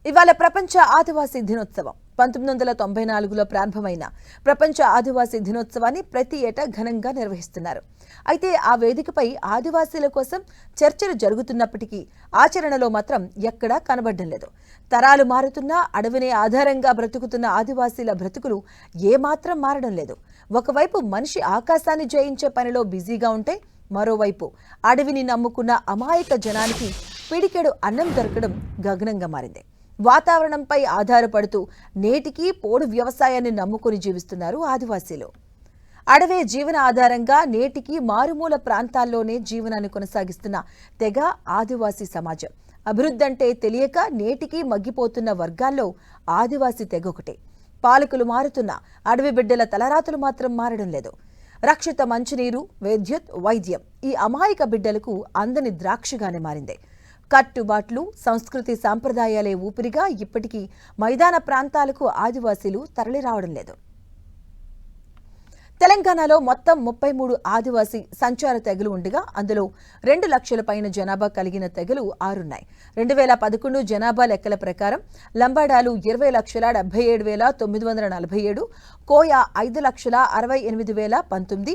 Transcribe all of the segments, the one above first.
ఇవాళ ప్రపంచ ఆదివాసీ దినోత్సవం 1994లో ప్రారంభమైన ప్రపంచ ఆదివాసీ దినోత్సవాన్ని ప్రతి ఏటా ఘనంగా నిర్వహిస్తున్నారు. అయితే ఆ వేదికపై ఆదివాసీల కోసం చర్చలు జరుగుతున్నప్పటికీ ఆచరణలో మాత్రం ఎక్కడా కనబడడం లేదు. తరాలు మారుతున్నా అడవినే ఆధారంగా బ్రతుకుతున్న ఆదివాసీల బ్రతుకులు ఏమాత్రం మారడం లేదు. ఒకవైపు మనిషి ఆకాశాన్ని జయించే పనిలో బిజీగా ఉంటే మరోవైపు అడవిని నమ్ముకున్న అమాయక జనానికి పిడికెడు అన్నం దొరకడం గగనంగా మారింది. వాతావరణంపై ఆధారపడుతూ నేటికి పోడు వ్యవసాయాన్ని నమ్ముకుని జీవిస్తున్నారు ఆదివాసీలు. అడవే జీవన ఆధారంగా నేటికి మారుమూల ప్రాంతాల్లోనే జీవనాన్ని కొనసాగిస్తున్న తెగ ఆదివాసీ సమాజం. అభివృద్ధి అంటే తెలియక నేటికి మగ్గిపోతున్న వర్గాల్లో ఆదివాసీ తెగ ఒకటే. పాలకులు మారుతున్న అడవి బిడ్డల తలరాతులు మాత్రం మారడం లేదు. రక్షిత మంచినీరు, విద్యుత్, వైద్యం ఈ అమాయక బిడ్డలకు అందని ద్రాక్షగానే మారింది. కట్టుబాట్లు, సంస్కృతి సాంప్రదాయాలే ఊపిరిగా ఇప్పటికీ మైదాన ప్రాంతాలకు ఆదివాసీలు తరలిరావడం లేదు. తెలంగాణలో మొత్తం 33 ఆదివాసీ సంచార తెగలు ఉండగా అందులో 2 లక్షల పైన జనాభా కలిగిన తెగలు 6 ఉన్నాయి. 2011 జనాభా లెక్కల ప్రకారం లంబాడాలు 20,77,947, కోయ 5,68,019,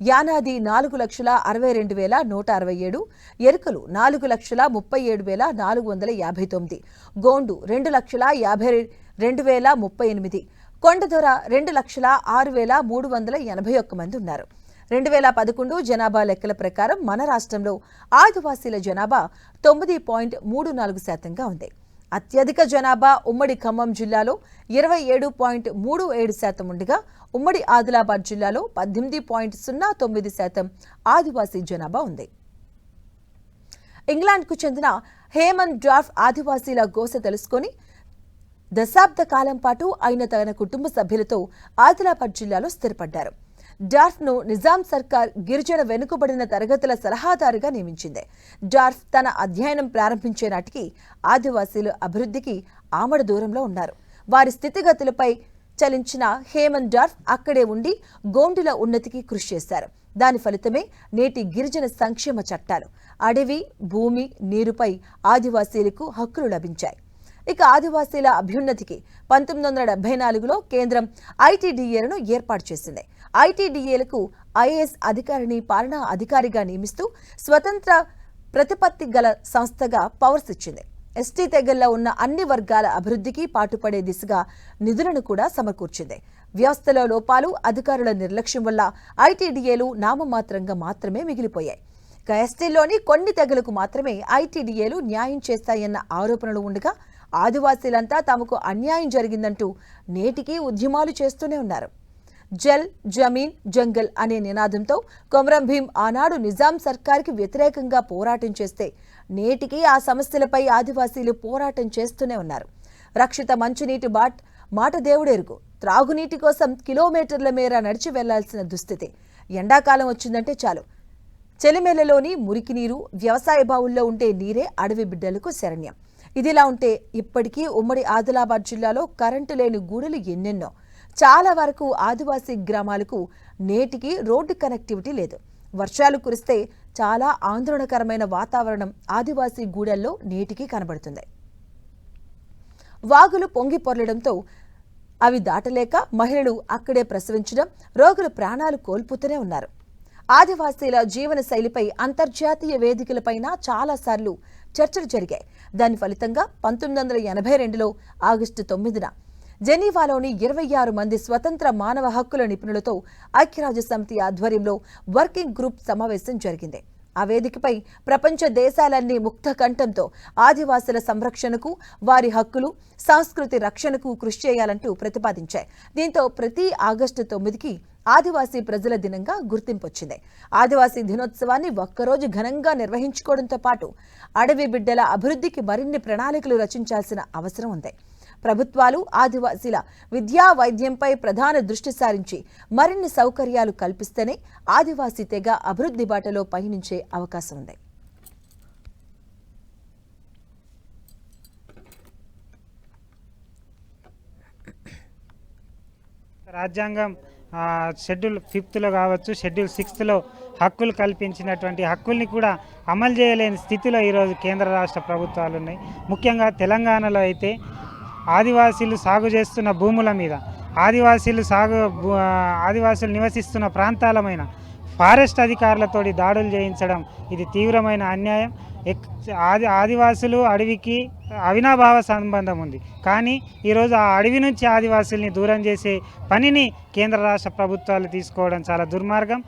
యానాది 4,62,167, ఎరుకలు 4,37,459, గోండు 2,52,038, కొండదొర 2,06,381 మంది ఉన్నారు. 2011 జనాభా లెక్కల ప్రకారం మన రాష్ట్రంలో ఆదివాసీల జనాభా 9.34% ఉంది. అత్యధిక జనాభా ఉమ్మడి ఖమ్మం జిల్లాలో 27.37% ఉండగా ఉమ్మడి ఆదిలాబాద్ జిల్లాలో 18.09% ఆదివాసీ జనాభా ఉంది. ఇంగ్లాండ్కు చెందిన హేమన్ డార్ఫ్ ఆదివాసీల గోస తెలుసుకొని దశాబ్ద కాలం పాటు ఆయన తన కుటుంబ సభ్యులతో ఆదిలాబాద్ జిల్లాలో స్థిరపడ్డారు. డార్ఫ్ను నిజాం సర్కార్ గిరిజన వెనుకబడిన తరగతుల సలహాదారుగా నియమించింది. డార్ఫ్ తన అధ్యయనం ప్రారంభించే నాటికి ఆదివాసీలు అభివృద్ధికి ఆమడ దూరంలో ఉన్నారు. వారి స్థితిగతులపై చలించిన హేమన్ డార్ఫ్ అక్కడే ఉండి గోండుల ఉన్నతికి కృషి చేశారు. దాని ఫలితమే నేటి గిరిజన సంక్షేమ చట్టాలు, అడవి, భూమి, నీరుపై ఆదివాసీలకు హక్కులు లభించాయి. ఇక ఆదివాసీల అభ్యున్నతికి 1974లో కేంద్రం ఐటీడీఏలను ఏర్పాటు చేసింది. ఐటీడీఏలకు ఐఏఎస్ అధికారిని పాలనా అధికారిగా నియమిస్తూ స్వతంత్ర ప్రతిపత్తి గల సంస్థగా పవర్స్ ఇచ్చింది. ఎస్టీ తెగల్లో ఉన్న అన్ని వర్గాల అభివృద్ధికి పాటుపడే దిశగా నిధులను కూడా సమకూర్చింది. వ్యవస్థలో లోపాలు, అధికారుల నిర్లక్ష్యం వల్ల ఐటీడీఏలు నామమాత్రంగా మాత్రమే మిగిలిపోయాయి. ఇక ఎస్టీలోని కొన్ని తెగలకు మాత్రమే ఐటీడీఏలు న్యాయం చేస్తాయన్న ఆరోపణలు ఉండగా ఆదివాసీలంతా తమకు అన్యాయం జరిగిందంటూ నేటికి ఉద్యమాలు చేస్తూనే ఉన్నారు. జల్, జమీన్, జంగల్ అనే నినాదంతో కొమరం భీం ఆనాడు నిజాం సర్కార్కి వ్యతిరేకంగా పోరాటం చేస్తే నేటికి ఆ సమస్యలపై ఆదివాసీలు పోరాటం చేస్తూనే ఉన్నారు. రక్షిత మంచినీటి మాట దేవుడెరుగు. త్రాగునీటి కోసం కిలోమీటర్ల మేర నడిచి వెళ్లాల్సిన దుస్థితి. ఎండాకాలం వచ్చిందంటే చాలు చెలిమేలలోని మురికి నీరు, వ్యవసాయ బావుల్లో ఉంటే నీరే అడవి బిడ్డలకు శరణ్యం. ఇదిలా ఉంటే ఇప్పటికీ ఉమ్మడి ఆదిలాబాద్ జిల్లాలో కరెంటు లేని గూడలు ఎన్నెన్నో. చాలా వరకు ఆదివాసీ గ్రామాలకు నేటికి రోడ్డు కనెక్టివిటీ లేదు. వర్షాలు కురిస్తే చాలా ఆందోళనకరమైన వాతావరణం ఆదివాసీ గూడల్లో నేటికి కనబడుతుంది. వాగులు పొంగి పొర్లడంతో అవి దాటలేక మహిళలు అక్కడే ప్రసవించడం, రోగుల ప్రాణాలు కోల్పోతూనే ఉన్నారు. ఆదివాసీల జీవన శైలిపై అంతర్జాతీయ వేదికలపైన చాలాసార్లు చర్చలు జరిగాయి. దాని ఫలితంగా 1982లో ఆగస్టు 9న జెనీవాలోని 26 మంది స్వతంత్ర మానవ హక్కుల నిపుణులతో ఐక్యరాజ్యసమితి ఆధ్వర్యంలో వర్కింగ్ గ్రూప్ సమావేశం జరిగింది. ఆ వేదికపై ప్రపంచ దేశాలన్నీ ముక్త కంఠంతో ఆదివాసుల సంరక్షణకు, వారి హక్కులు, సంస్కృతి రక్షణకు కృషి చేయాలంటూ ప్రతిపాదించాయి. దీంతో ప్రతి ఆగస్టు 9కి ఆదివాసీ ప్రజల దినంగా గుర్తింపొచ్చింది. ఆదివాసీ దినోత్సవాన్ని ఒక్కరోజు ఘనంగా నిర్వహించుకోవడంతో పాటు అడవి బిడ్డల అభివృద్ధికి మరిన్ని ప్రణాళికలు రచించాల్సిన అవసరం ఉంది. ప్రభుత్వాలు ఆదివాసీల విద్యా, వైద్యంపై ప్రధాన దృష్టి సారించి మరిన్ని సౌకర్యాలు కల్పిస్తేనే ఆదివాసీ తెగ అభివృద్ధి బాటలో పయనించే అవకాశం ఉంది. రాజ్యాంగం షెడ్యూల్ 5లో కావచ్చు, షెడ్యూల్ 6లో హక్కులు కల్పించినటువంటి హక్కుల్ని కూడా అమలు చేయలేని స్థితిలో ఈరోజు కేంద్ర రాష్ట్ర ప్రభుత్వాలు ఉన్నాయి. ముఖ్యంగా తెలంగాణలో అయితే ఆదివాసీలు సాగు చేస్తున్న భూముల మీద ఆదివాసీలు నివసిస్తున్న ప్రాంతాలమైన ఫారెస్ట్ అధికారులతోటి దాడులు చేయించడం ఇది తీవ్రమైన అన్యాయం. ఆదివాసులు అడవికి అవినాభావ సంబంధం ఉంది, కానీ ఈరోజు ఆ అడవి నుంచి ఆదివాసుల్ని దూరం చేసే పనిని కేంద్ర రాష్ట్ర ప్రభుత్వాలు తీసుకోవడం చాలా దుర్మార్గం.